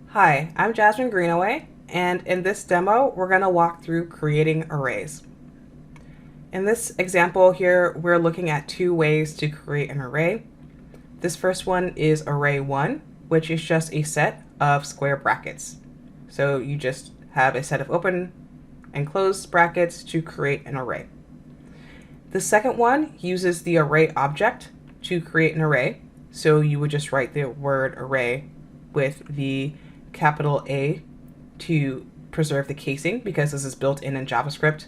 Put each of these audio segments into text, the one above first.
Hi, I'm Jasmine Greenaway, and in this demo, we're going to walk through creating arrays. In this example here, we're looking at two ways to create an array. This first one is array 1, which is just a set of square brackets. So you just have a set of open and closed brackets to create an array. The second one uses the array object to create an array. So you would just write the word array with the capital A to preserve the casing, because this is built in JavaScript.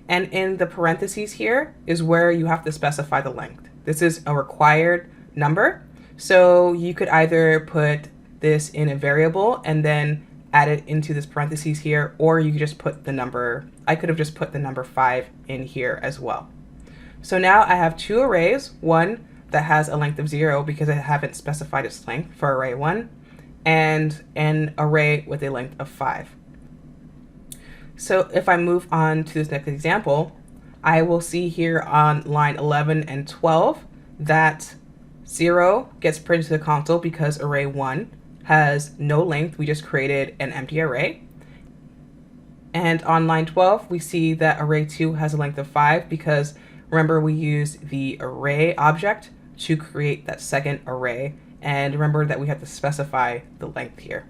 And in the parentheses here is where you have to specify the length. This is a required number. So you could either put this in a variable and then add it into this parentheses here, or you could just put the number, I could have just put the number 5 in here as well. So now I have two arrays, one that has a length of 0 because I haven't specified its length for array 1, and an array with a length of 5. So if I move on to this next example, I will see here on line 11 and 12 that 0 gets printed to the console because array 1 has no length. We just created an empty array. And on line 12, we see that array 2 has a length of 5 because remember we used the array object to create that second array. And remember that we have to specify the length here.